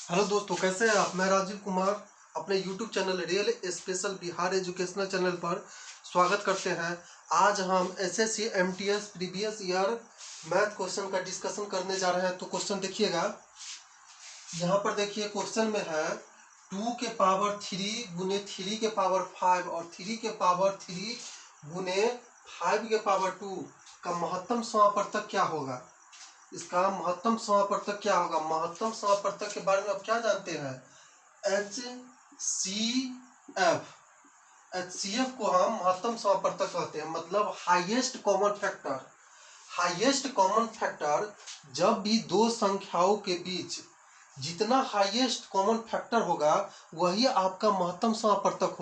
Hello दोस्तों, कैसे हैं आप। मैं राजीव कुमार अपने YouTube channel real special Bihar educational channel पर स्वागत करते हैं। आज हम SSC MTS previous year math question का डिस्कशन करने जा रहे हैं। तो क्वेश्चन देखिएगा, यहाँ पर देखिए क्वेश्चन में है 2 के पावर 3 गुने 3 के पावर 5 और 3 के पावर 3 गुने 5 के पावर 2 का महत्तम समापवर्तक क्या होगा। इसका महत्तम समापवर्तक क्या होगा। महत्तम समापवर्तक के बारे में आप क्या जानते हैं। HCF को हम महत्तम समापवर्तक कहते हैं, मतलब highest common factor. Highest common factor जब भी दो संख्याओं के बीच जितना हाईएस्ट कॉमन फैक्टर होगा वही आपका महत्तम समापवर्तक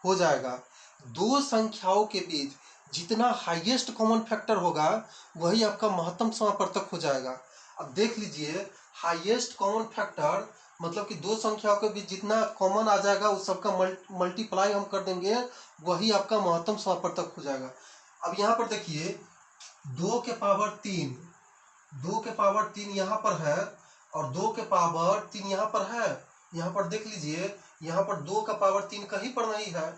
हो जाएगा। दो संख्याओं के बीच जितना हाईएस्ट कॉमन फैक्टर होगा वही आपका महत्तम समापवर्तक हो जाएगा। अब देख लीजिए, हाईएस्ट कॉमन फैक्टर मतलब कि दो संख्याओं के बीच जितना कॉमन आ जाएगा उस सबका मल्टीप्लाई हम कर देंगे, वही आपका महत्तम समापवर्तक हो जाएगा। अब यहाँ पर देखिए 2 के पावर 3 यहाँ पर है और 2 के पावर 3 यहाँ पर है। यहाँ पर देख लीजिए, यहाँ पर 2 का पावर 3 कहीं पर नहीं है।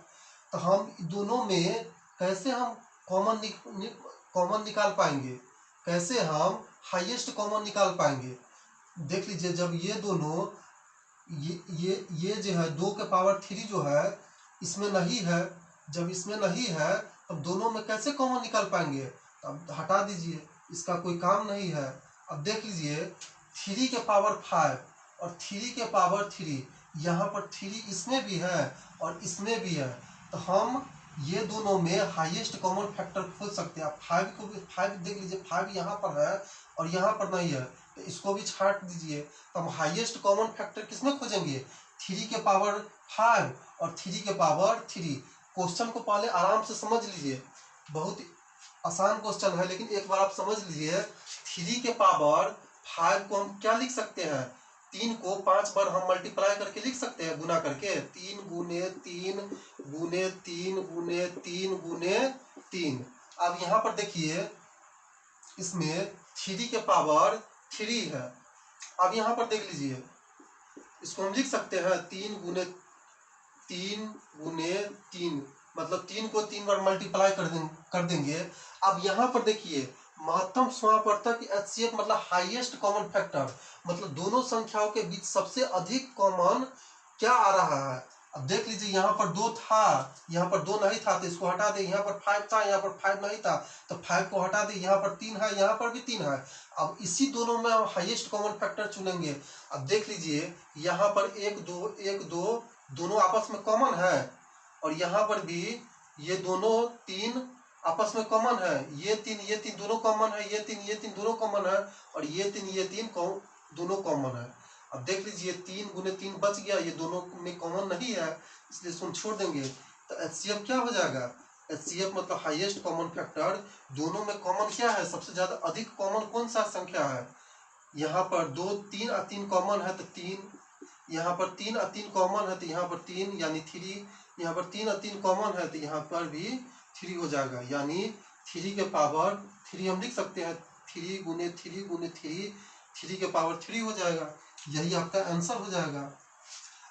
तो हम दोनों में कैसे हम कॉमन निकाल पाएंगे, कैसे हम हाईएस्ट कॉमन निकाल पाएंगे। देख लीजिए, जब ये दोनों ये जो है 2 के पावर 3 जो है इसमें नहीं है, जब इसमें नहीं है तब दोनों में कैसे कॉमन निकाल पाएंगे। अब हटा दीजिए, इसका कोई काम नहीं है। अब देख लीजिए 3 के पावर 5 और 3 के पावर 3, यहाँ पर 3 इसमें भी है और इसमें भी है। तो हम ये दोनों में हाईएस्ट कॉमन फैक्टर खोज सकते हैं। आप 5 को भी 5 देख लीजिए, 5 यहाँ पर है और यहाँ पर नहीं है, तो इसको भी छाट दीजिए। तो हम हाईएस्ट कॉमन फैक्टर किसमें खोजेंगे, 3 के पावर 5 और 3 के पावर 3। क्वेश्चन को पहले आराम से समझ लीजिए, बहुत आसान क्वेश्चन है, लेकिन एक बार आप समझ लीजिए। 3 के पावर 5 को हम क्या लिख सकते हैं, 3 को 5 बार हम मल्टीप्लाई करके लिख सकते हैं, गुना करके। 3 गुने 3 गुने 3 गुने 3 गुने 3। अब यहाँ पर देखिए इसमें 3 के पावर 3 है। अब यहाँ पर देख लीजिए, इसको हम लिख सकते हैं 3 गुने 3, मतलब 3 को 3 बार मल्टीप्लाई कर देंगे। अब यहाँ पर देखिए महत्तम समापवर्तक HCF मतलब हाईएस्ट कॉमन फैक्टर, मतलब दोनों संख्याओं के बीच सबसे अधिक कॉमन क्या आ रहा है। अब देख लीजिए, यहाँ पर 2 था, यहाँ पर 2 नहीं था तो इसको हटा दे। यहाँ पर 5 था, यहाँ पर 5 नहीं था तो 5 को हटा दे। यहाँ पर 3 है, यहाँ पर भी 3 है। अब इसी दोनों में हम हाईएस्ट कॉमन फैक्टर चुनेंगे। अब देख लीजिए, यहाँ पर 1 2 दोनों आपस में कॉमन है और यहाँ पर भी ये दोनों 3 आपस में कॉमन है। ये 3 दोनों कॉमन है, ये 3 दोनों कॉमन है और ये 3 दोनों कॉमन है। अब देख लीजिए 3 गुने 3 बच गया, ये दोनों में कॉमन नहीं है, इसलिए इसको छोड़ देंगे। तो HCF क्या हो जाएगा, HCF मतलब हाईएस्ट कॉमन फैक्टर। दोनों में कॉमन क्या है, सबसे ज्यादा अधिक कॉमन कौन सा संख्या है। यहाँ पर 2 3 और 3 कॉमन है तो 3, यहाँ पर 3 और 3 कॉमन है तो यहाँ पर 3 यानी 3, यहाँ पर 3 और 3 कॉमन है तो यहाँ पर भी 3 हो जाएगा, यानी 3 के पावर 3 हम लिख सकते हैं। 3 गुने 3 गुने 3 के पावर 3 हो जाएगा। यही आपका आंसर हो जाएगा।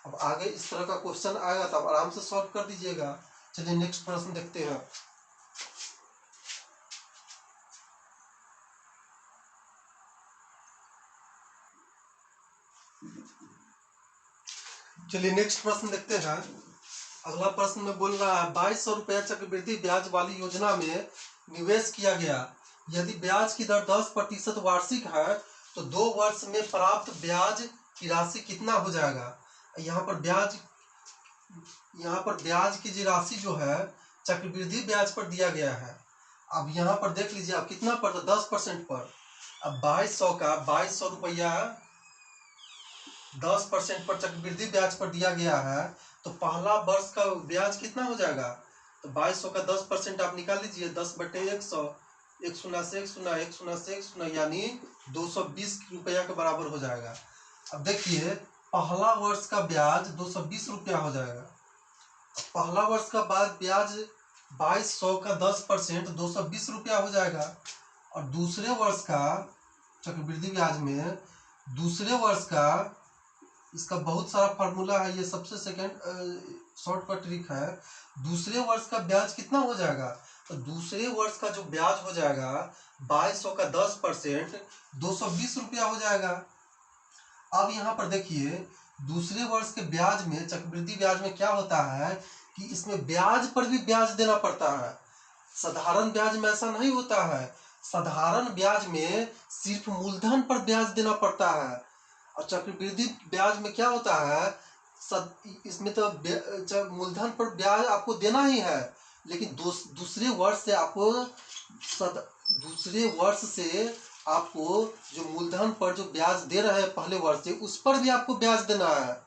अब आगे इस तरह का क्वेश्चन आएगा तो आप आराम से सॉल्व कर दीजिएगा। चलिए नेक्स्ट प्रश्न देखते हैं। चलिए नेक्स्ट प्रश्न देखते हैं। अगला प्रश्न में बोल रहा है 2200 रुपया चक्रवृद्धि ब्याज वाली योजना में निवेश किया गया। यदि ब्याज की दर 10% वार्षिक है तो 2 वर्ष में प्राप्त ब्याज की राशि कितना हो जाएगा। यहाँ पर ब्याज की राशि जो है चक्रवृद्धि ब्याज पर दिया गया है। अब यहाँ पर देख लीजिए, अब कितना पर, 10% पर। अब 2200 रुपया 10% पर चक्रवृद्धि ब्याज पर दिया गया है तो पहला वर्ष का ब्याज कितना हो जाएगा। तो 2200 का 10% आप निकाल लीजिए, 10/100, 1 शून्य से 1 शून्य, 1 शून्य से 1 शून्य, यानी 220 रुपया के बराबर हो जाएगा। अब देखिए पहला वर्ष का ब्याज 220 रुपया हो जाएगा। पहला वर्ष का बाद ब्याज 2200 का 10% 220 रुपया हो जाएगा। और दूसरे वर्ष का चक्रवृद्धि ब्याज में दूसरे वर्ष का इसका बहुत सारा फार्मूला है, ये सबसे सेकेंड शॉर्टकट ट्रिक है। दूसरे वर्ष का ब्याज कितना हो जाएगा, तो दूसरे वर्ष का जो ब्याज हो जाएगा 2200 का 10% 220 रुपया हो जाएगा। अब यहाँ पर देखिए दूसरे वर्ष के ब्याज में, चक्रवृद्धि ब्याज में क्या होता है कि इसमें ब्याज पर भी ब्याज देना पड़ता है। साधारण ब्याज में ऐसा नहीं होता है। साधारण ब्याज में सिर्फ मूलधन पर ब्याज देना पड़ता है, और चक्रवृद्धि ब्याज में क्या होता है, इसमें तो मूलधन पर ब्याज आपको देना ही है, लेकिन दूसरे वर्ष से आपको जो मूलधन पर जो ब्याज दे रहे हैं पहले वर्ष से, उस पर भी आपको ब्याज देना है,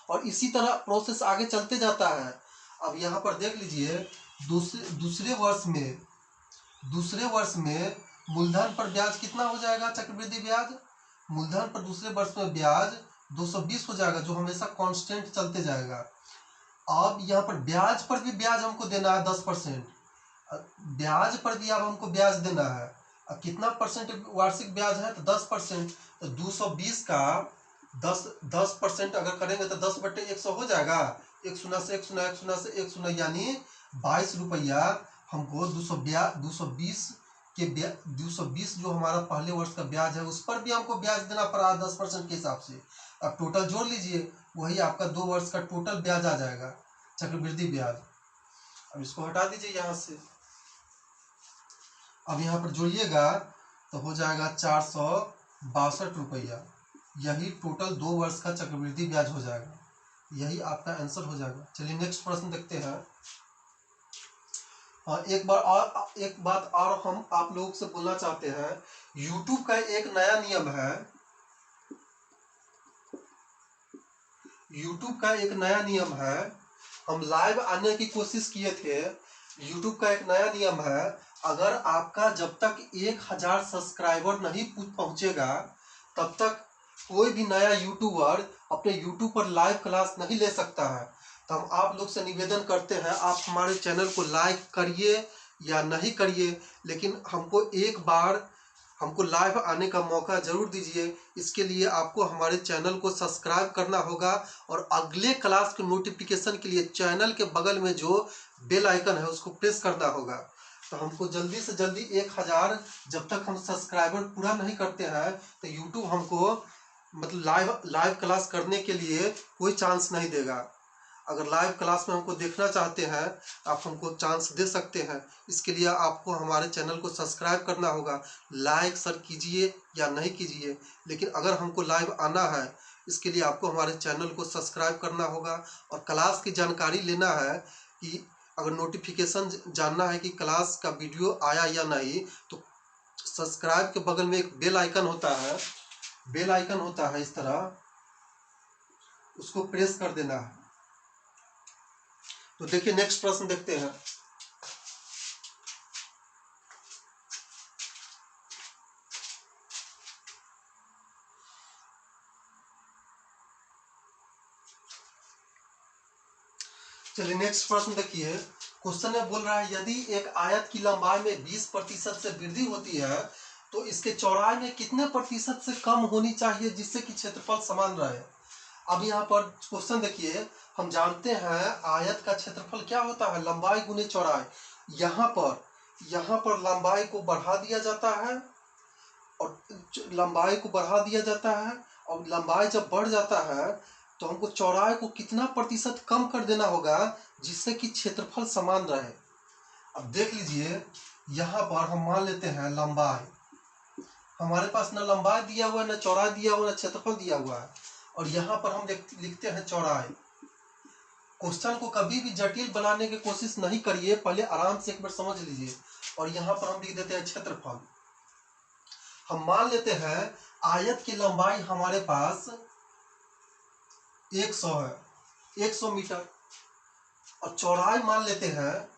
और इसी तरह प्रोसेस आगे चलते जाता है। अब यहाँ पर देख लीजिए दूसरे वर्ष में मूलधन पर ब्याज कितना हो जाएगा, चक्रवृद्धि ब्याज मूलधन पर दूसरे वर्ष में ब्याज 220 हो जाएगा, जो हमेशा कांस्टेंट चलते जाएगा। अब यहाँ पर ब्याज पर भी ब्याज हमको देना है 10%, ब्याज पर भी अब हमको ब्याज देना है। अब कितना परसेंट वार्षिक ब्याज है, तो 10%, तो 220 का 10% अगर करेंगे तो 10/100 हो जाएगा। 1 शून्य से 1 शून्य 1 शून्य से 1 शून्य, यानी 22 रुपया हमको 220 जो हमारा पहले वर्ष का ब्याज है, उस पर भी हमको ब्याज देना पड़ा 10% के हिसाब से। अब टोटल जोड़ लीजिए, वही आपका 2 वर्ष का टोटल ब्याज आ जाएगा, चक्रवृद्धि ब्याज। अब इसको हटा दीजिए यहाँ से, अब यहाँ पर जोड़िएगा तो हो जाएगा 462 रुपया। यही टोटल 2 वर्ष का चक्रवृद्धि ब्याज हो जाएगा, यही आपका आंसर हो जाएगा। चलिए नेक्स्ट प्रश्न देखते हैं। एक बात और हम आप लोगों से बोलना चाहते हैं। YouTube का एक नया नियम है, YouTube का एक नया नियम है। हम लाइव आने की कोशिश किए थे। YouTube का एक नया नियम है, अगर आपका जब तक 1000 सब्सक्राइबर नहीं पहुंचेगा, तब तक कोई भी नया यूट्यूबर अपने YouTube पर लाइव क्लास नहीं ले सकता है। तो हम आप लोग से निवेदन करते हैं, आप हमारे चैनल को लाइक करिए या नहीं करिए, लेकिन एक बार हमको लाइव आने का मौका जरूर दीजिए। इसके लिए आपको हमारे चैनल को सब्सक्राइब करना होगा, और अगले क्लास के नोटिफिकेशन के लिए चैनल के बगल में जो बेल आइकन है उसको प्रेस करना होगा। तो हमको जल्दी से जल्दी 1000, जब तक हम सब्सक्राइबर पूरा नहीं करते हैं तो यूट्यूब हमको मतलब लाइव क्लास करने के लिए कोई चांस नहीं देगा। अगर लाइव क्लास में हमको देखना चाहते हैं, आप हमको चांस दे सकते हैं। इसके लिए आपको हमारे चैनल को सब्सक्राइब करना होगा। लाइक सर कीजिए या नहीं कीजिए, लेकिन अगर हमको लाइव आना है, इसके लिए आपको हमारे चैनल को सब्सक्राइब करना होगा। और क्लास की जानकारी लेना है कि अगर नोटिफिकेशन जानना है कि क्लास का वीडियो आया या नहीं, तो सब्सक्राइब के बगल में एक बेल आइकन होता है, इस तरह उसको प्रेस कर देना है। तो देखिए नेक्स्ट प्रश्न देखते हैं। चलिए नेक्स्ट प्रश्न देखिए। क्वेश्चन में बोल रहा है, यदि एक आयत की लंबाई में 20% से वृद्धि होती है, तो इसके चौड़ाई में कितने प्रतिशत से कम होनी चाहिए जिससे कि क्षेत्रफल समान रहे। अब यहाँ पर क्वेश्चन देखिए, हम जानते हैं आयत का क्षेत्रफल क्या होता है, लंबाई गुने चौड़ाई। यहाँ पर लंबाई को बढ़ा दिया जाता है, और लंबाई जब बढ़ जाता है तो हमको चौड़ाई को कितना प्रतिशत कम कर देना होगा जिससे कि क्षेत्रफल समान रहे। अब देख लीजिए, यहाँ पर हम मान लेते हैं लंबाई, हमारे पास न लंबाई दिया हुआ है, न चौड़ाई दिया हुआ है, न क्षेत्रफल दिया हुआ है, और यहाँ पर हम लिखते हैं चौड़ाई। क्वेश्चन को कभी भी जटिल बनाने की कोशिश नहीं करिए, पहले आराम से एक बार समझ लीजिए। और यहाँ पर हम लिख देते हैं क्षेत्रफल। हम मान लेते हैं आयत की लंबाई हमारे पास 100 है, 100 मीटर, और चौड़ाई मान लेते हैं,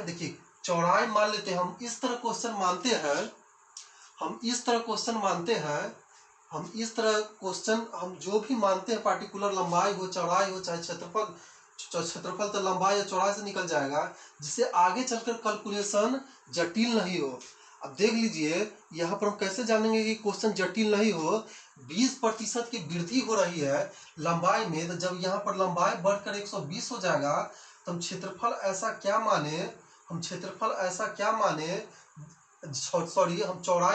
देखिए चौड़ाई मान लेते हैं, हम इस तरह क्वेश्चन मानते हैं, हम जो भी मानते हैं, पार्टिकुलर लंबाई हो, चौड़ाई हो, चाहे क्षेत्रफल तो लंबाई या चौड़ाई से निकल जाएगा, जिससे आगे चलकर कैलकुलेशन जटिल नहीं हो। अब देख लीजिए यहाँ पर हम कैसे जानेंगे कि क्वेश्चन जटिल नहीं हो। 20% की वृद्धि हो रही है लंबाई में, तो जब यहाँ पर लंबाई बढ़कर 120 हो जाएगा तो हम क्षेत्रफल ऐसा क्या माने, हम चौड़ाई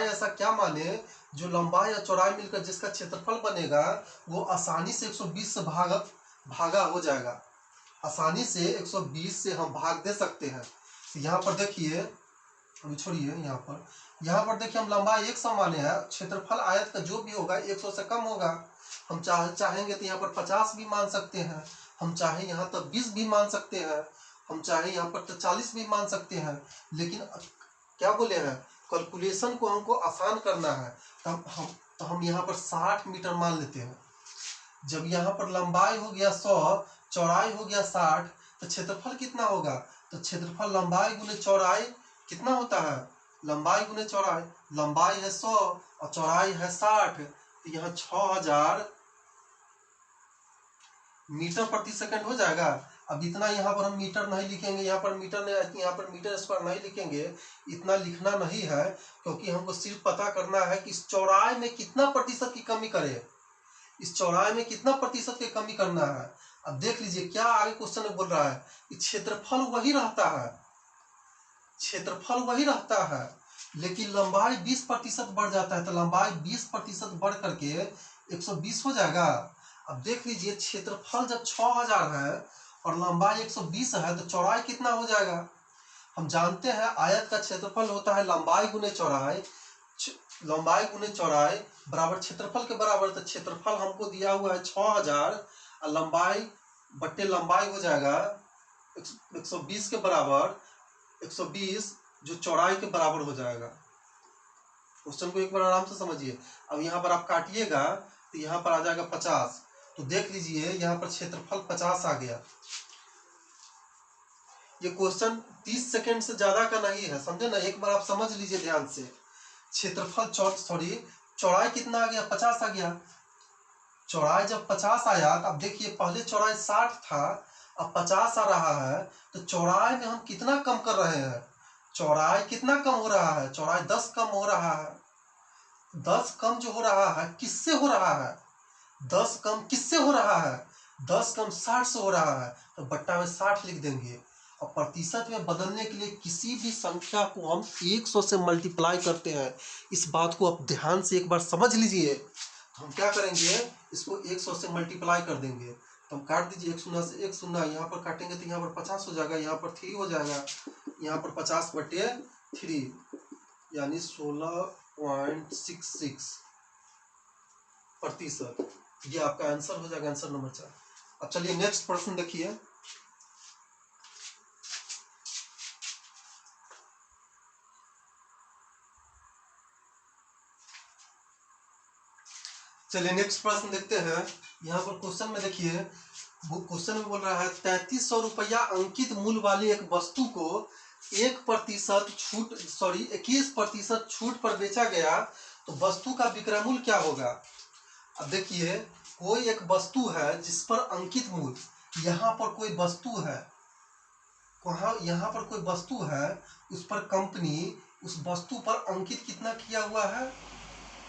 ऐसा क्या माने जो लंबाई और चौड़ाई मिलकर जिसका क्षेत्रफल बनेगा वो आसानी से 120 से भागा हो जाएगा। आसानी से 120 से हम भाग दे सकते हैं। तो यहाँ पर देखिए, अभी छोड़िए, यहाँ पर देखिए हम लंबाई 100 माने हैं, क्षेत्रफल आयत का जो भी होगा 100 से कम होगा। हम चाहेंगे तो यहाँ पर 50 भी मान सकते हैं, हम चाहे यहाँ तक 20 भी मान सकते हैं, हम चाहे यहाँ पर तो 40 भी मान सकते हैं। लेकिन क्या बोले हैं, कैलकुलेशन को हमको आसान करना है, तो हम यहाँ पर 60 मीटर मान लेते हैं। जब यहाँ पर लंबाई हो गया 100, चौड़ाई हो गया 60, तो क्षेत्रफल कितना होगा, तो क्षेत्रफल लंबाई गुने चौड़ाई कितना होता है, लंबाई गुने चौड़ाई, लंबाई है 100 और चौड़ाई है 60, तो यहाँ 6000 मीटर प्रति सेकंड हो जाएगा। अब इतना यहाँ पर हम मीटर नहीं लिखेंगे, यहाँ पर मीटर नहीं, यहाँ पर मीटर स्क्वायर नहीं लिखेंगे, इतना लिखना नहीं है, क्योंकि हमको सिर्फ पता करना है कि इस चौड़ाई में कितना प्रतिशत की कमी करें, इस चौड़ाई में कितना प्रतिशत की कमी करना है। अब देख लीजिए क्या आगे क्वेश्चन में बोल रहा है कि क्षेत्रफल वही रहता है, क्षेत्रफल वही रहता है, लेकिन लंबाई 20% बढ़ जाता है, तो लंबाई 20% बढ़ करके 120 हो जाएगा। अब देख लीजिए क्षेत्रफल जब 6000 है और लंबाई 120 है, तो चौड़ाई कितना हो जाएगा। हम जानते हैं आयत का क्षेत्रफल होता है लंबाई गुने चौड़ाई, लंबाई गुने चौड़ाई बराबर क्षेत्रफल के बराबर। तो क्षेत्रफल हमको दिया हुआ है 6000 और लंबाई बट्टे लंबाई हो जाएगा 120 के बराबर, 120 जो चौड़ाई के बराबर हो जाएगा। क्वेश्चन को एक बार आराम से समझिए। अब यहाँ पर आप काटिएगा तो यहाँ पर आ जाएगा 50, तो देख लीजिए यहाँ पर क्षेत्रफल 50 आ गया। ये क्वेश्चन 30 सेकंड से ज्यादा का नहीं है, समझे ना, एक बार आप समझ लीजिए ध्यान से। क्षेत्रफल चौड़ाई कितना आ गया, 50 आ गया। चौड़ाई जब 50 आया, अब देखिए पहले चौड़ाई 60 था, अब 50 आ रहा है, तो चौड़ाई में हम कितना कम कर रहे हैं, चौड़ाई कितना कम हो रहा है, चौड़ाई 10 कम हो रहा है। 10 कम जो हो रहा है किससे हो रहा है, 10 कम किससे हो रहा है, 10 कम 60 से हो रहा है, तो बट्टा में 60 लिख देंगे। और प्रतिशत में बदलने के लिए किसी भी संख्या को हम 100 से मल्टीप्लाई करते हैं, इस बात को आप ध्यान से एक बार समझ लीजिए। हम क्या करेंगे, इसको 100 से मल्टीप्लाई कर देंगे, तो हम काट दीजिए, 1 शून्य से 1 शून्य, यहाँ पर काटेंगे तो यहाँ पर 50 हो जाएगा, यहाँ पर 3 हो जाएगा, यहाँ पर 50/3 यानी 16.66%। ये आपका आंसर हो जाएगा, आंसर नंबर 4। अब चलिए नेक्स्ट प्रश्न देखिए। चलिए नेक्स्ट प्रश्न देखते हैं। यहाँ पर क्वेश्चन में देखिए, क्वेश्चन में बोल रहा है 3300 रुपया अंकित मूल्य वाली एक वस्तु को 21% छूट पर बेचा गया, तो वस्तु का विक्रय मूल्य क्या होगा। अब देखिए कोई एक वस्तु है जिस पर अंकित मूल्य, यहाँ पर कोई वस्तु है, यहाँ पर कोई वस्तु है, उस पर कंपनी उस वस्तु पर अंकित कितना किया हुआ है,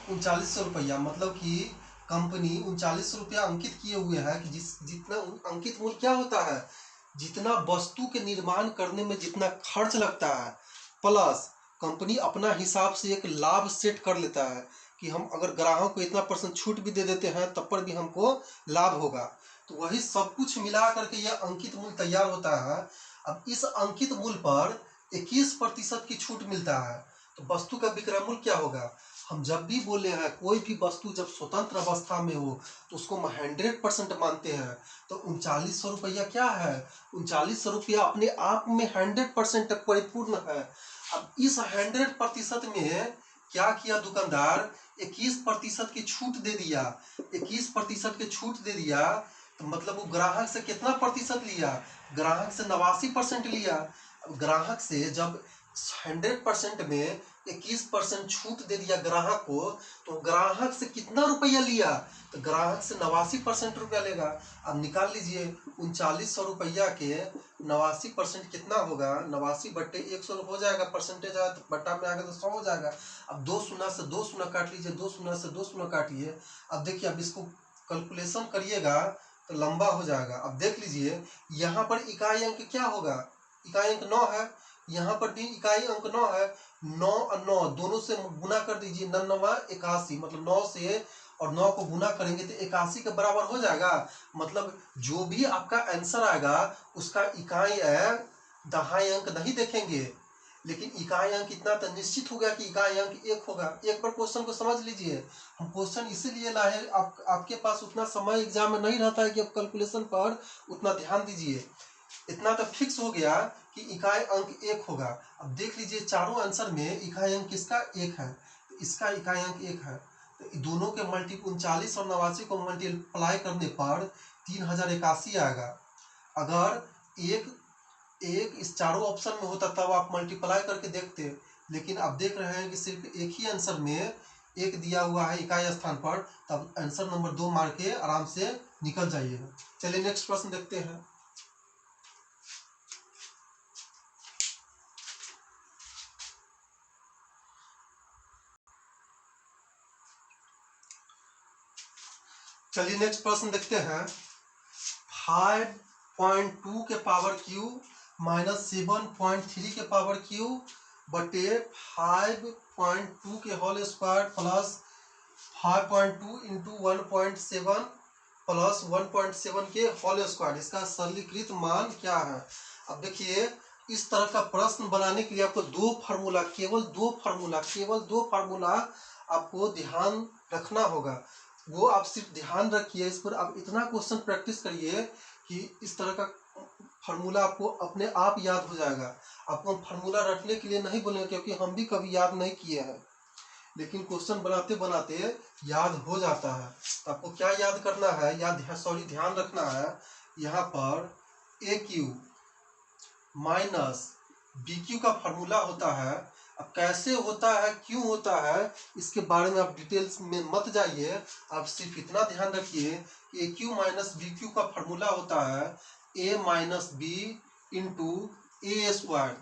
3900 रुपया, मतलब कि कंपनी 3900 रुपया अंकित किए हुए हैं कि जितना अंकित मूल्य क्या होता है, जितना वस्तु के निर्माण करने में जितना खर्च लगता है, प्लस कंपनी अपना हिसाब से एक लाभ सेट कर लेता है कि हम अगर ग्राहक को इतना % छूट भी दे देते हैं तब पर भी हमको लाभ होगा, तो वही सब कुछ मिला करके यह अंकित मूल्य तैयार होता है। अब इस अंकित मूल्य पर 21% की छूट मिलता है, तो वस्तु का विक्रय मूल्य क्या होगा। हम जब भी बोले हैं कोई भी वस्तु जब स्वतंत्र अवस्था में हो तो उसको हम 100% मानते हैं, तो 3900 रुपया क्या है, 3900 रुपया अपने आप में 100% तक परिपूर्ण है। अब इस 100% में क्या किया दुकानदार, 21% की छूट दे दिया, 21% की छूट दे दिया, तो मतलब वो ग्राहक से कितना प्रतिशत लिया, ग्राहक से 89% लिया। अब ग्राहक से जब 100% में 21% छूट दे दिया ग्राहक को, तो ग्राहक से कितना रुपया लिया, तो ग्राहक से 89% रुपया लेगा। अब निकाल लीजिए 3900 रुपया के 89% कितना होगा, 89/100 हो जाएगा, परसेंटेज आया तो बट्टा में आ गया तो 100 हो जाएगा। अब 2 शून्य से 2 शून्य काट लीजिए, 2 शून्य से 2 शून्य काटिए। अब देखिए, अब इसको कैलकुलेशन करिएगा तो लंबा हो जाएगा। अब देख लीजिए यहाँ पर इकाई अंक क्या होगा, इकाई अंक 9 है, यहाँ पर भी इकाई अंक 9 है। 9 और 9 दोनों से गुना कर दीजिए, 9 81, मतलब 9 से और 9 को गुना करेंगे तो 81 के बराबर हो जाएगा। मतलब जो भी आपका आंसर आएगा उसका इकाई दहाई अंक नहीं देखेंगे, लेकिन इकाई अंक इतना तो निश्चित हो गया कि इकाई अंक 1 होगा। एक बार क्वेश्चन को समझ लीजिए। हम क्वेश्चन इसीलिए लाए, आपके पास उतना समय एग्जाम में नहीं रहता है कि आप कैलकुलेशन पर उतना ध्यान दीजिए। इतना तो फिक्स हो गया कि इकाई अंक 1 होगा। अब देख लीजिए चारों आंसर में इकाई अंक किसका 1 है, तो इसका इकाई अंक 1 है। तो दोनों के 39 और 89 को मल्टीप्लाई करने पर 3081 आएगा। अगर एक इस चारों ऑप्शन में होता तब आप मल्टीप्लाई करके देखते, लेकिन आप देख रहे हैं कि सिर्फ एक ही आंसर में 1 दिया हुआ है इकाई स्थान पर, तब आंसर नंबर 2 मार के आराम से निकल जाइएगा। चलिए नेक्स्ट प्रश्न देखते हैं। चलिए नेक्स्ट प्रश्न देखते हैं। 5.2 के पावर क्यू माइनस 7.3 के पावर क्यू बटे 5.2 के whole square plus 5.2 into 1.7 plus 1.7 के होल स्क्वायर, इसका सरलीकृत मान क्या है। अब देखिए इस तरह का प्रश्न बनाने के लिए आपको केवल दो फार्मूला आपको ध्यान रखना होगा। वो आप सिर्फ ध्यान रखिए, इस पर आप इतना क्वेश्चन प्रैक्टिस करिए कि इस तरह का फार्मूला आपको अपने आप याद हो जाएगा। आपको फार्मूला रटने के लिए नहीं बोलेंगे, क्योंकि हम भी कभी याद नहीं किए हैं, लेकिन क्वेश्चन बनाते बनाते याद हो जाता है। तो आपको क्या याद करना है, ध्यान रखना है। यहाँ पर ए क्यू माइनस बी क्यू का फार्मूला होता है। अब कैसे होता है, क्यों होता है, इसके बारे में आप डिटेल्स में मत जाइए। आप सिर्फ इतना ध्यान रखिए कि a cube minus b cube का फार्मूला होता है a minus b into a square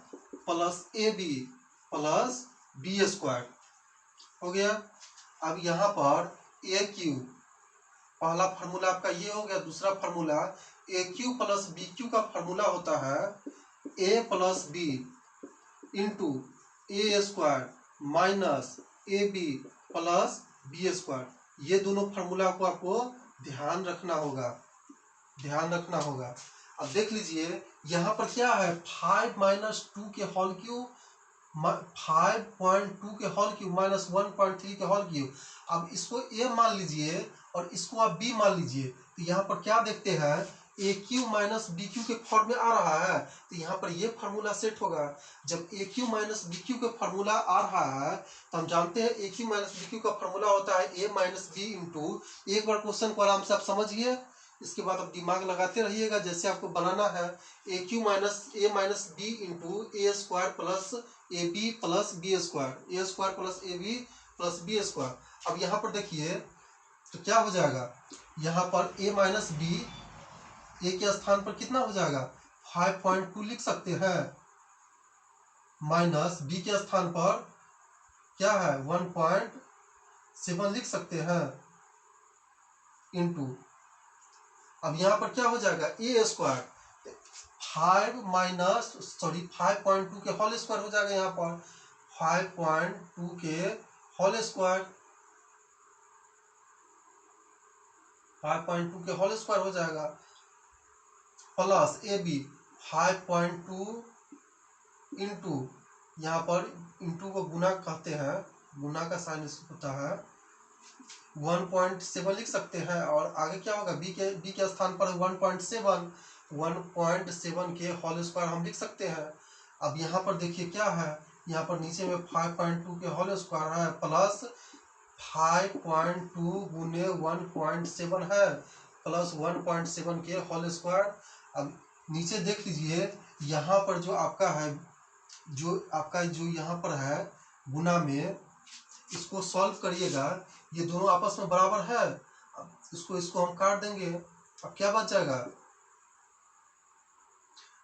plus a b square हो गया। अब यहाँ पर ए क्यू पहला फार्मूला आपका ये हो गया। दूसरा formula a cube plus b cube का फार्मूला होता है a plus b into a square minus a b plus b square. ये दोनों फार्मूला को आपको ध्यान रखना होगा। अब देख लीजिए यहाँ पर क्या है, 5 माइनस 2 के होल क्यूब 5.2 के होल क्यूब माइनस 1.3 के होल क्यूब। अब इसको ए मान लीजिए और इसको आप बी मान लीजिए। तो यहाँ पर क्या देखते हैं, ए क्यू माइनस बी क्यू के फॉर्म में आ रहा है, तो यहाँ पर ये फार्मूला सेट होगा। जब ए क्यू माइनस बी क्यू का फार्मूला आ रहा है तो हम जानते हैं ए क्यू माइनस बी क्यू का फार्मूला होता है ए माइनस बी इंटू, एक बार क्वेश्चन को आराम से आप समझिए, इसके बाद आप दिमाग लगाते रहिएगा जैसे आपको बनाना है। A minus b into a square plus a b plus b square, a square plus a b plus b square. अब यहाँ पर देखिए तो क्या हो जाएगा, यहाँ पर ए माइनस बी, ए के स्थान पर कितना हो जाएगा 5.2 लिख सकते हैं, माइनस बी के स्थान पर क्या है 1.7 लिख सकते हैं, इंटू अब यहाँ पर क्या हो जाएगा ए स्क्वायर 5.2 के होल स्क्वायर हो जाएगा। यहाँ पर 5.2 के होल स्क्वायर 5.2 के होल स्क्वायर हो जाएगा प्लस ए बी 5.2 इंटू, यहाँ पर इंटू को गुना कहते हैं, गुना का साइन होता है 1.7 लिख सकते हैं। और आगे क्या होगा बी के स्थान पर 1.7 के होल स्क्वायर हम लिख सकते हैं। अब यहाँ पर देखिए क्या है, यहाँ पर नीचे में 5.2 के होल स्क्वायर है प्लस 5.2 गुने 1.7 है प्लस 1.7 के होल स्क्वायर। अब नीचे देख लीजिए यहाँ पर जो आपका है जो आपका जो यहाँ पर है गुना में, इसको सॉल्व करिएगा, ये दोनों आपस में बराबर है। अब इसको हम काट देंगे। अब क्या बच जाएगा,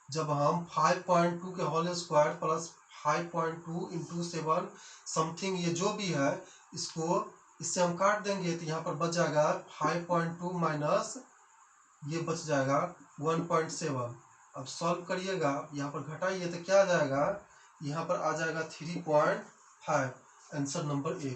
जब हम 5.2 के whole square plus 5.2 into 7 something, ये जो भी है इसको इससे हम काट देंगे, तो यहाँ पर बच जाएगा 5.2 माइनस ये बच जाएगा 1.7। अब सॉल्व करिएगा, यहाँ पर घटाइए तो क्या आ जाएगा, यहाँ पर आ जाएगा 3.5। Answer number 1।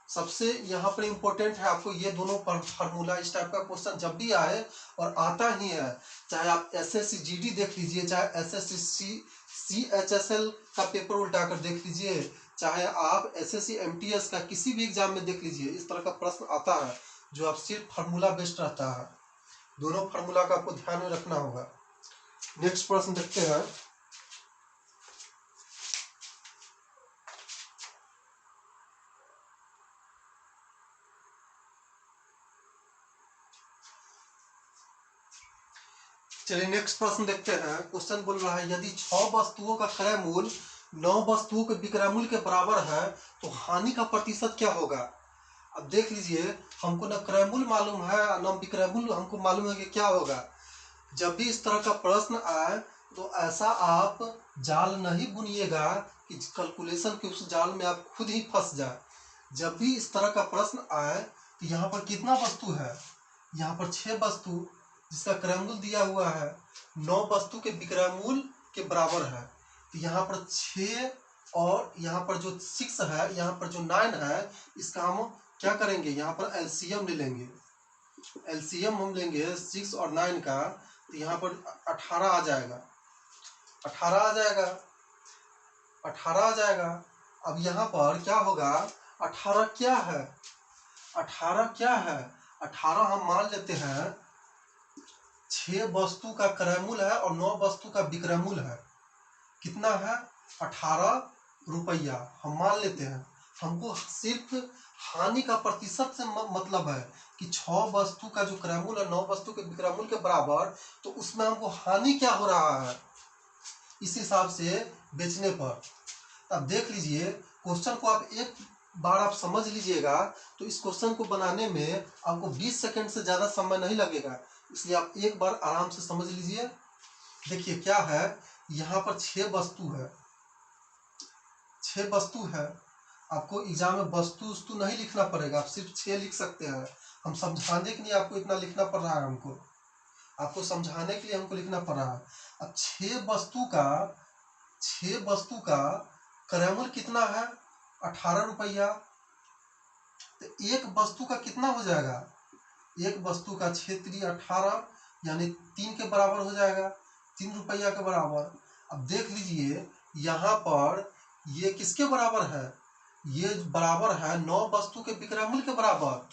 सबसे यहाँ पर इम्पोर्टेंट है, आपको ये दोनों फार्मूला, इस टाइप का क्वेश्चन जब भी आए, और आता ही है, चाहे आप एसएससी जीडी देख लीजिए, चाहे एसएससी CHSL का पेपर उल्टा कर देख लीजिए, चाहे आप एसएससी MTS का किसी भी एग्जाम में देख लीजिए, इस तरह का प्रश्न आता है जो आप सिर्फ फार्मूला बेस्ड रहता है। दोनों फार्मूला का आपको ध्यान में रखना होगा। नेक्स्ट प्रश्न देखते हैं। चलिए नेक्स्ट प्रश्न देखते हैं। क्वेश्चन बोल रहा है, यदि 6 वस्तुओं का क्रय मूल्य 9 वस्तुओं के विक्रय मूल्य के बराबर है तो हानि का प्रतिशत क्या होगा। अब देख लीजिए, हमको न क्रय मूल्य मालूम है न विक्रय मूल्य हमको मालूम है कि क्या होगा। जब भी इस तरह का प्रश्न आए तो ऐसा आप जाल नहीं बुनिएगा कि कैलकुलेशन के उस जाल में आप खुद ही फंस जाए। जब भी इस तरह का प्रश्न आए तो यहाँ पर कितना वस्तु है, यहाँ पर 6 वस्तु जिसका क्रय मूल्य दिया हुआ है 9 वस्तु के विक्रय मूल्य के बराबर है। तो यहाँ पर 6 और यहाँ पर जो 6 है, यहाँ पर जो 9 है, इसका हम क्या करेंगे, यहाँ पर एलसीएम ले लेंगे। एलसीएम हम लेंगे 6 और 9 का, तो यहाँ पर 18 आ जाएगा। 18 आ जाएगा, 18 आ जाएगा। अब यहाँ पर क्या होगा, 18 क्या है, 18 क्या है, 18 हम मान लेते हैं 6 वस्तु का क्रय मूल्य है और 9 वस्तु का विक्रय मूल्य है। कितना है, 18 रुपया हम मान लेते हैं। हमको सिर्फ हानि का प्रतिशत से मतलब है कि 6 वस्तु का जो क्रय मूल्य है 9 वस्तु के विक्रय मूल्य के बराबर, तो उसमें हमको हानि क्या हो रहा है इस हिसाब से बेचने पर। अब देख लीजिए, क्वेश्चन को आप एक बार आप समझ लीजिएगा तो इस क्वेश्चन को बनाने में आपको 20 सेकंड से ज़्यादा समय नहीं लगेगा, इसलिए आप एक बार आराम से समझ लीजिए। देखिए क्या है, यहाँ पर 6 वस्तु है, 6 वस्तु है। आपको एग्जाम में वस्तु नहीं लिखना पड़ेगा, आप सिर्फ 6 लिख सकते हैं। हम समझाने के लिए आपको इतना लिखना पड़ रहा है, हमको आपको समझाने के लिए हमको लिखना पड़ रहा है। अब 6 वस्तु का क्रय मूल्य कितना है, 18 रुपया। तो एक वस्तु का कितना हो जाएगा, एक वस्तु का 6 3 18 यानी 3 के बराबर हो जाएगा, 3 रुपया के बराबर। अब देख लीजिए यहाँ पर ये किसके बराबर है, ये बराबर है 9 वस्तु के विक्रय मूल्य के बराबर,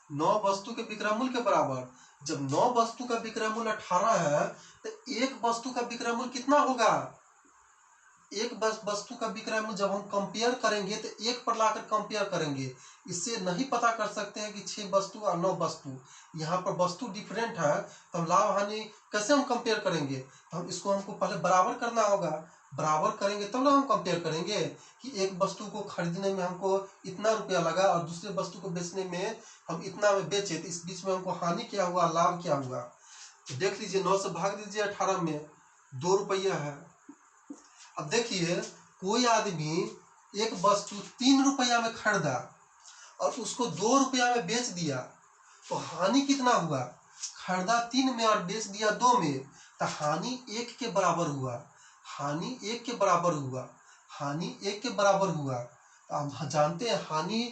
9 वस्तु के विक्रय मूल्य के बराबर। जब 9 वस्तु का विक्रय मूल्य 18 है तो एक वस्तु का विक्रय मूल्य कितना होगा, एक वस्तु का विक्रय मूल्य जब हम कंपेयर करेंगे तो एक पर लाकर कंपेयर करेंगे। इससे नहीं पता कर सकते हैं कि 6 वस्तु और 9 वस्तु, यहाँ पर वस्तु डिफरेंट है, तो हम लाभ हानि कैसे हम कंपेयर करेंगे। तो हम इसको हमको पहले बराबर करना होगा, बराबर करेंगे तब ना हम कंपेयर करेंगे कि एक वस्तु को खरीदने में हमको इतना रुपया लगा और दूसरे वस्तु को बेचने में हम इतना में बेचे, तो इस बीच में हमको हानि क्या हुआ, लाभ क्या हुआ। तो देख लीजिए 9 से भाग दीजिए 18 में, 2 रुपया है। अब देखिए, कोई आदमी एक वस्तु 3 रुपया में खरीदा और उसको 2 रुपया में बेच दिया, तो हानि कितना हुआ, खरीदा 3 में और बेच दिया 2 में, तो हानि 1 के बराबर हुआ, हानि 1 के बराबर हुआ, हानि 1 के बराबर हुआ। तो हम जानते हैं हानि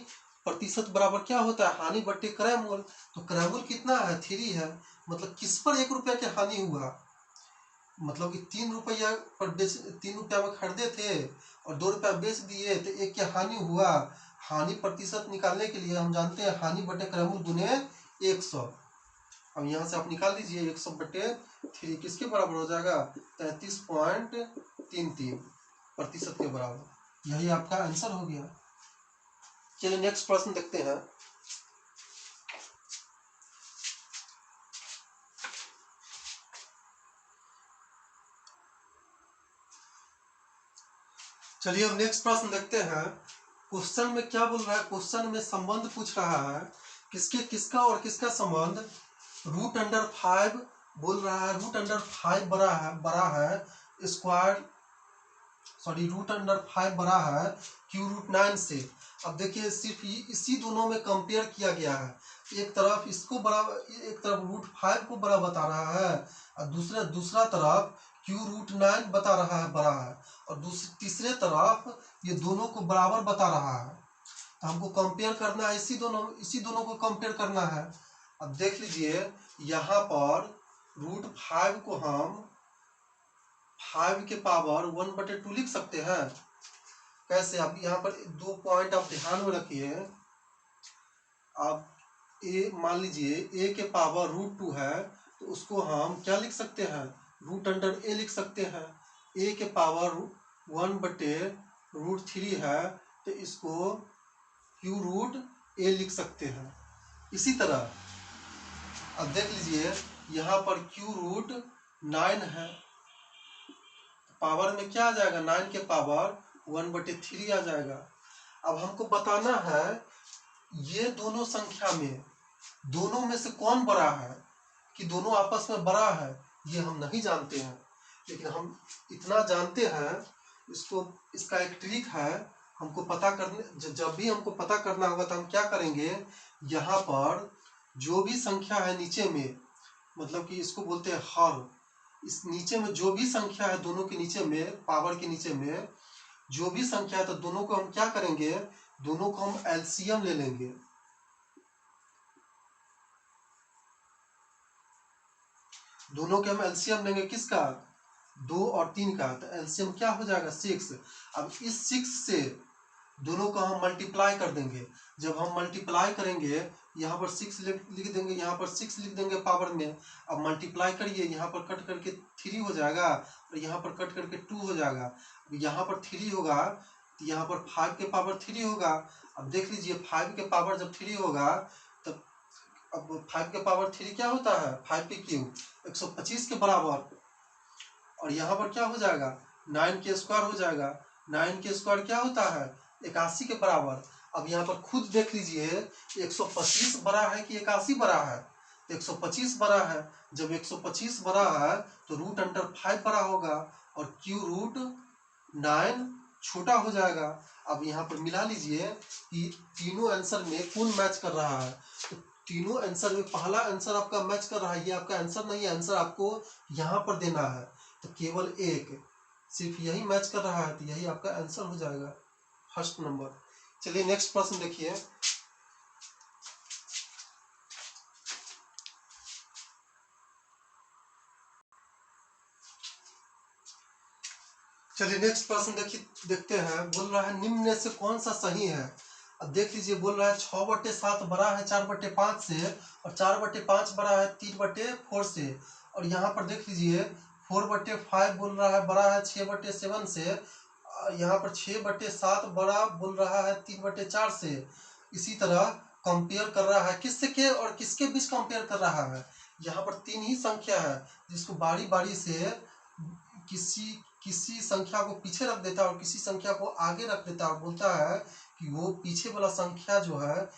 प्रतिशत बराबर क्या होता है, हानि बट्टे क्रय मूल्य। तो क्रय मूल्य कितना है, 3 है, मतलब किस पर 1 रुपया की हानि हुआ, मतलब कि 3 रुपया पर 3 रुपया में खरीदे थे और 2 रुपया बेच दिए, तो 1 क्या हानि हुआ। हानि प्रतिशत निकालने के लिए हम जानते हैं हानि बटे क्रय मूल्य गुने 100। अब यहाँ से आप निकाल दीजिए 100 बटे 3 किसके बराबर हो जाएगा, 33.33 प्रतिशत के बराबर। यही आपका आंसर हो गया। चलिए नेक्स्ट प्रश्न देखते हैं। चलिए अब नेक्स्ट प्रश्न देखते हैं। क्वेश्चन में क्या बोल रहा है? क्वेश्चन में संबंध पूछ रहा है, किसका और किसका संबंध। √5 बोल रहा है, √5 बड़ा है स्क्वायर, सॉरी √5 बड़ा है Q√9 से। अब देखिए सिर्फ इसी दोनों में कंपेयर किया गया है। एक तरफ इसको बड़ा, एक तरफ √5 को बड़ा बता रहा है और दूसरा तरफ Q√9 बता रहा है बड़ा है, और तीसरे तरफ ये दोनों को बराबर बता रहा है। तो हमको कंपेयर करना है, इसी दोनों को कंपेयर करना है। अब देख लीजिए यहाँ पर √5 को हम 5 के पावर 1/2 लिख सकते हैं। कैसे? अब यहाँ पर 2 पॉइंट आप ध्यान में रखिए। अब मान लीजिए a के पावर √2 है, तो उसको हम क्या लिख सकते हैं? √a लिख सकते हैं। a के पावर 1/√3 है, तो इसको Q√a लिख सकते हैं। इसी तरह अब देख लीजिए यहाँ पर Q√9 है, पावर में क्या आ जाएगा? 9 के पावर 1/3 आ जाएगा। अब हमको बताना है ये दोनों संख्या में, दोनों में से कौन बड़ा है, कि दोनों आपस में बड़ा है, ये हम नहीं जानते हैं। लेकिन हम इतना जानते हैं, इसका एक ट्रिक है। हमको पता करने, जब भी हमको पता करना होगा तो हम क्या करेंगे, यहाँ पर जो भी संख्या है नीचे में, मतलब कि इसको बोलते हैं हर, इस नीचे में जो भी संख्या है दोनों के नीचे में, पावर के नीचे में जो भी संख्या है, तो दोनों को हम क्या करेंगे, दोनों को हम एलसीएम ले लेंगे। दोनों के हम एलसीएम लेंगे, किसका? 2 और 3 का। तो एलसीएम क्या हो जाएगा? 6। अब इस 6 से दोनों को हम मल्टीप्लाई कर देंगे। जब हम मल्टीप्लाई करेंगे, यहाँ पर 6 लिख देंगे, यहाँ पर 6 लिख देंगे पावर में। अब मल्टीप्लाई करिए, यहाँ पर कट करके 3 हो जाएगा और यहाँ पर कट करके 2 हो जाएगा। यहाँ पर 3 होगा तो यहाँ पर 5 के पावर 3 होगा। अब देख लीजिए 5 के पावर जब 3 होगा, तब अब 5 के पावर 3 क्या होता है? 5 की क्यूब 125 के बराबर। और यहाँ पर क्या हो जाएगा? 9 के स्क्वायर हो जाएगा। 9 के स्क्वायर क्या होता है? 81 के बराबर। अब यहाँ पर खुद देख लीजिए 125 बड़ा है कि 81 बड़ा है? 125 बड़ा है। जब 125 बड़ा है तो √5 बड़ा होगा और Q√9 छोटा हो जाएगा। अब यहाँ पर मिला लीजिए कि तीनों आंसर में कौन मैच कर रहा है। तो तीनों आंसर में पहला आंसर आपका मैच कर रहा है, ये आपका आंसर नहीं है, आंसर आपको यहाँ पर देना है। तो केवल एक सिर्फ यही मैच कर रहा है, तो यही आपका आंसर हो जाएगा, फर्स्ट नंबर। चलिए नेक्स्ट प्रश्न देखिए। चलिए नेक्स्ट प्रश्न देखते हैं। बोल रहा है निम्न में से कौन सा सही है। अब देख लीजिए, बोल रहा है 6/7 बड़ा है 4/5 से, और 4/5 बड़ा है 3/4 से। और यहाँ पर देख लीजिए 4/5 बोल रहा है बड़ा है 6/7 से, यहाँ पर 6/7 बड़ा बोल रहा है 3/4 से। इसी तरह कंपेयर कर रहा है, किससे के और किसके बीच कंपेयर कर रहा है। यहाँ पर 3 ही संख्या है, जिसको बारी बारी से किसी संख्या को पीछे रख देता है और किसी संख्या को आगे रख देता है, और बोलता है कि वो पीछे वाला संख्या जो है,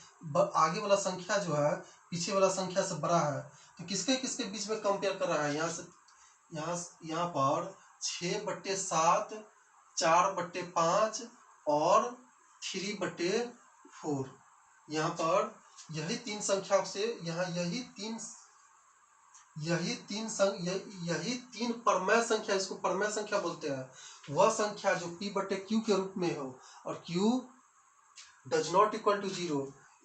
आगे वाला संख्या जो है पीछे वाला संख्या से बड़ा है। तो किसके किसके बीच में कंपेयर कर रहा है। यहाँ पर 6/7, 4/5 और 3/4। यहाँ पर यही 3 संख्या से, यहाँ यही तीन परमेय संख्या, इसको परमेय संख्या बोलते हैं। वह संख्या जो P/Q के रूप में हो और Q does not equal to 0,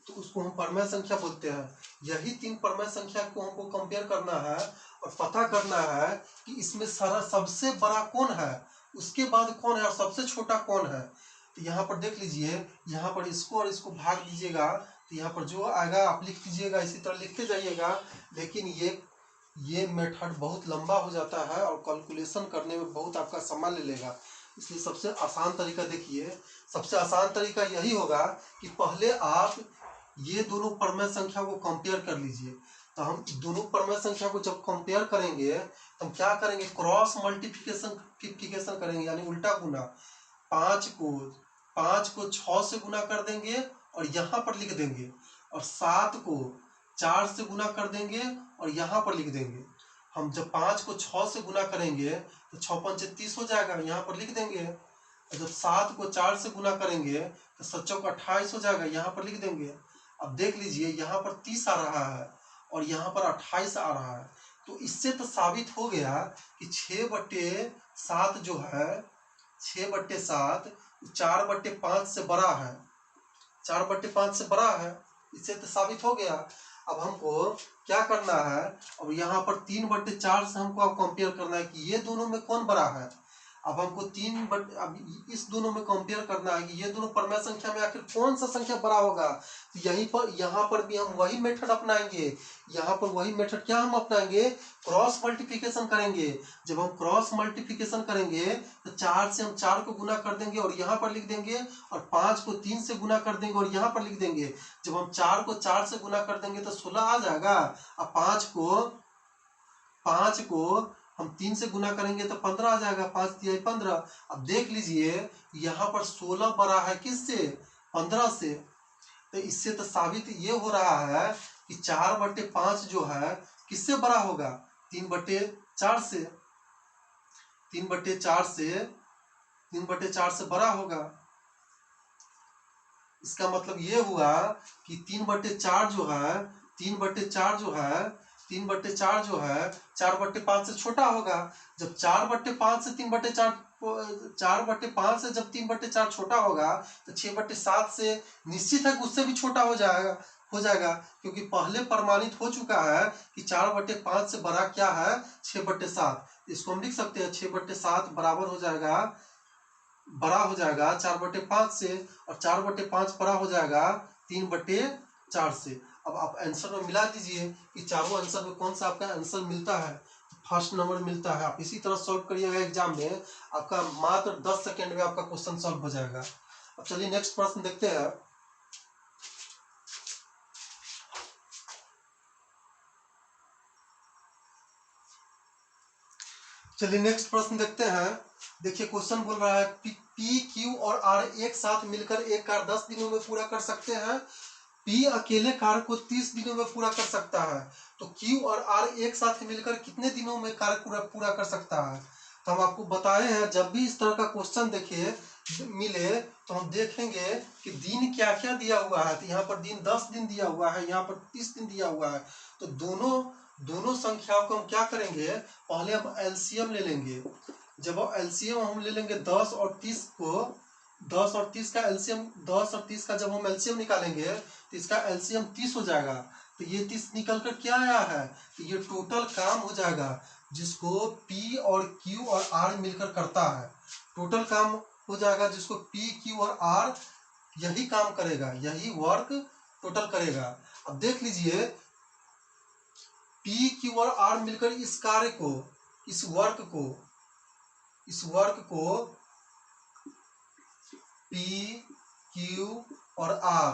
तो उसको हम परमेय संख्या बोलते हैं। यही 3 परमेय संख्या को हमको कंपेयर करना है और पता करना है कि इसमें सारा सबसे बड़ा कौन है, उसके बाद कौन है और सबसे छोटा कौन है। तो यहाँ पर देख लीजिए, यहाँ पर इसको और इसको भाग दीजिएगा, तो यहाँ पर जो आएगा आप लिख दीजिएगा, इसी तरह लिखते जाइएगा। लेकिन ये मेथड बहुत लंबा हो जाता है और कैलकुलेशन करने में बहुत आपका समय ले लेगा। इसलिए सबसे आसान तरीका देखिए, सबसे आसान तरीका यही होगा कि पहले आप ये दोनों परमेय संख्या को कंपेयर कर लीजिए। तो हम दोनों परमेय संख्या को जब कंपेयर करेंगे तो हम क्या करेंगे, क्रॉस मल्टीप्लिकेशन करेंगे, यानी उल्टा गुना। 5 को 6 से गुना कर देंगे और यहाँ पर लिख देंगे, और 7 को 4 से गुना कर देंगे और यहाँ पर लिख देंगे। हम जब 5 को 6 से गुना करेंगे तो 6 पंचे 30 हो जाएगा, यहाँ पर लिख देंगे। और जब 7 को 4 से गुना करेंगे तो 7 चौक 28 हो जाएगा, यहाँ पर लिख देंगे। अब देख लीजिए यहाँ पर 30 आ रहा है और यहाँ पर 28 आ रहा है। तो इससे तो साबित हो गया कि 6/7 जो है, 6/7 4/5 से बड़ा है, 4/5 से बड़ा है। इससे तो साबित हो गया। अब हमको क्या करना है, अब यहाँ पर 3/4 से हमको अब कंपेयर करना है कि ये दोनों में कौन बड़ा है। अब हमको अब इस दोनों में कंपेयर करना है कि ये दोनों परमेय संख्या में आखिर कौन सा संख्या बड़ा होगा। तो यहाँ पर भी हम वही मेथड अपनाएंगे। यहाँ पर वही मेथड क्या हम अपनाएंगे, क्रॉस मल्टीप्लिकेशन करेंगे। जब हम क्रॉस मल्टीप्लिकेशन करेंगे तो 4 से हम 4 को गुना कर देंगे और यहाँ पर लिख देंगे, और 5 को 3 से गुना कर देंगे और यहाँ पर लिख देंगे। जब हम 4 को 4 से गुना कर देंगे तो 16 आ जाएगा। अब 5 को हम 3 से गुना करेंगे तो 15 आ जाएगा, 5 तिहाई 15। अब देख लीजिए यहाँ पर 16 बड़ा है किससे, 15 से। तो इससे तो साबित ये हो रहा है कि 4/5 जो है किससे बड़ा होगा, 3/4 से। 3/4 से बड़ा होगा। इसका मतलब ये हुआ कि 3/4 जो है 4/5 से छोटा होगा। जब 4/5 से 3/4 छोटा होगा तो 6/7 से निश्चित है कि उससे भी छोटा हो जाएगा, क्योंकि पहले प्रमाणित हो चुका है कि 4/5 से बड़ा क्या है, 6/7। इसको हम लिख सकते हैं 6/7 बराबर हो जाएगा, बड़ा हो जाएगा 4/5 से, और 4/5 बड़ा हो जाएगा 3/4 से। अब आप आंसर में मिला दीजिए कि चारों आंसर में कौन सा आपका आंसर मिलता है, फर्स्ट नंबर मिलता है। आप इसी तरह सॉल्व करिएगा एग्जाम में, आपका मात्र 10 सेकेंड में आपका क्वेश्चन सॉल्व हो जाएगा। अब चलिए नेक्स्ट प्रश्न देखते हैं। चलिए नेक्स्ट प्रश्न देखते हैं। देखिए क्वेश्चन बोल रहा है पी क्यू और आर एक साथ मिलकर एक कार्य 10 दिनों में पूरा कर सकते हैं। पी अकेले कार्य को 30 दिनों में पूरा कर सकता है, तो क्यू और आर एक साथ मिलकर कितने दिनों में कार्य पूरा कर सकता है। तो हम आपको बताए हैं जब भी इस तरह का क्वेश्चन देखिए मिले तो हम देखेंगे कि दिन क्या क्या दिया हुआ है। तो यहाँ पर दिन 10 दिन दिया हुआ है, यहाँ पर 30 दिन दिया हुआ है। तो दोनों संख्याओं को हम क्या करेंगे, पहले हम एलसीएम ले लेंगे। जब एलसीएम हम ले लेंगे 10 और 30 को, 10 और 30 का एलसीएम, 10 और 30 का जब हम एलसीएम निकालेंगे तो इसका एलसीएम 30 हो जाएगा। तो ये 30 निकल कर क्या आया है, तो ये टोटल काम हो जाएगा जिसको पी और क्यू और आर मिलकर करता है। टोटल काम हो जाएगा जिसको पी क्यू और आर यही काम करेगा, यही वर्क टोटल करेगा। अब देख लीजिए पी क्यू और आर मिलकर इस कार्य को, इस वर्क को पी क्यू और आर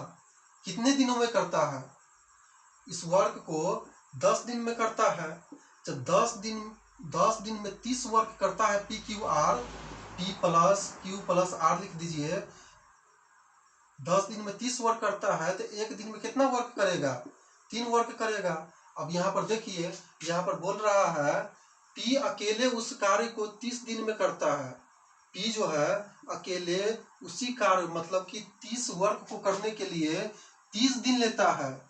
कितने दिनों में करता है, इस वर्क को 10 दिन में करता है। जब 10 दिन में 30 वर्क करता है P Q R, P plus Q plus R लिख दीजिए। 10 दिन में 30 वर्क करता है तो एक दिन में कितना वर्क करेगा, 3 वर्क करेगा। अब यहाँ पर देखिए, यहाँ पर बोल रहा है पी अकेले उस कार्य को 30 दिन में करता है। पी जो है अकेले उसी कार्य मतलब कि 30 वर्क को करने के लिए 30 दिन लेता है,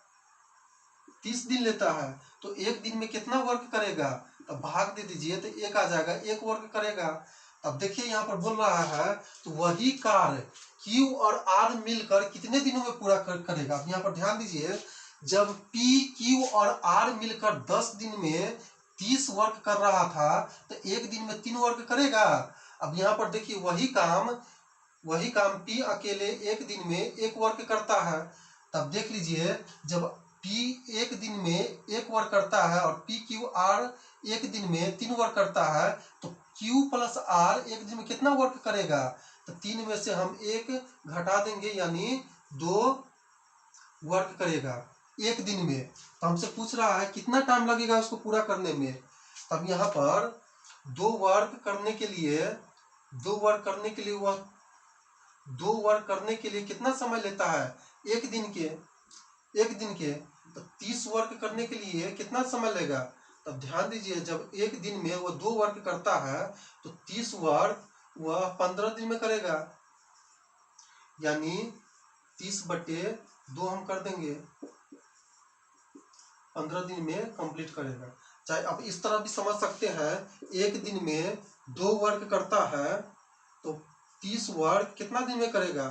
30 दिन लेता है। तो एक दिन में कितना वर्क करेगा, तब भाग दे दीजिए तो 1 आ जाएगा, 1 वर्क करेगा। अब देखिए यहाँ पर बोल रहा है तो वही कार्य Q और R मिलकर कितने दिनों में पूरा करेगा। अब यहाँ पर ध्यान दीजिए, जब P, Q और R मिलकर 10 दिन में 30 वर्क कर रहा था तो एक दिन में 3 वर्क करेगा। अब यहाँ पर देखिए वही काम P अकेले एक दिन में 1 वर्क करता है। तब देख लीजिए जब P एक दिन में 1 वर्क करता है और P Q R एक दिन में 3 वर्क करता है, तो Q प्लस R एक दिन में कितना वर्क करेगा, तो 3 में से हम 1 घटा देंगे यानी 2 वर्क करेगा एक दिन में। तो हमसे पूछ रहा है कितना टाइम लगेगा उसको पूरा करने में। तब यहाँ पर 2 वर्क करने के लिए वह 2 वर्क करने के लिए कितना समय लेता है? एक दिन के तो 30 वर्क करने के लिए कितना समय लेगा? तब ध्यान दीजिए, जब एक दिन में वो 2 वर्क करता है तो 30 वर्क वह 15 दिन में करेगा, यानी 30/2 हम कर देंगे, 15 दिन में कंप्लीट करेगा। चाहे आप इस तरह भी समझ सकते हैं, एक दिन में 2 वर्क करता है तो 30 वर्क कितना दिन में करेगा?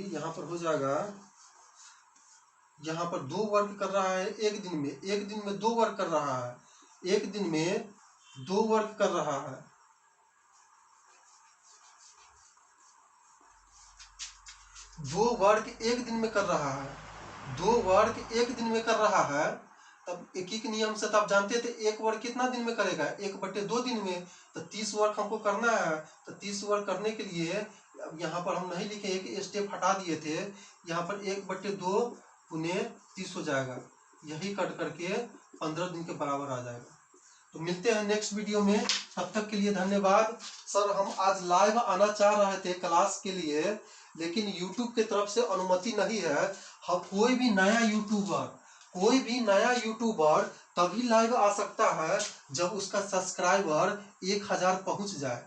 यहाँ पर हो जाएगा, यहाँ पर 2 वर्क कर रहा है एक दिन में 2 वर्क कर रहा है, एक दिन में 2 वर्क कर रहा है, 2 वर्क एक दिन में कर रहा है, 2 वर्क एक दिन में कर रहा है। तब एक नियम से तब जानते थे एक वर्क कितना दिन में करेगा? 1/2 दिन में। तो 30 वर्क हमको करना है, तो 30 वर्क करने के लिए अब यहाँ पर हम नहीं लिखे, एक स्टेप हटा दिए थे, यहाँ पर 1/2 × 30 हो जाएगा, यही कट करके 15 दिन के बराबर आ जाएगा। तो मिलते हैं नेक्स्ट वीडियो में, तब तक के लिए धन्यवाद। सर हम आज लाइव आना चाह रहे थे क्लास के लिए, लेकिन यूट्यूब की तरफ से अनुमति नहीं है। हम कोई भी नया यूट्यूबर तभी लाइव आ सकता है जब उसका सब्सक्राइबर 1000 पहुंच जाए,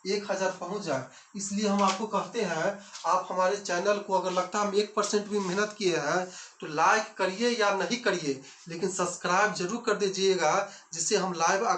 1000 पहुंच जाए। इसलिए हम आपको कहते हैं, आप हमारे चैनल को अगर लगता है हम 1% भी मेहनत किए हैं तो लाइक करिए या नहीं करिए, लेकिन सब्सक्राइब जरूर कर दीजिएगा, जिससे हम लाइव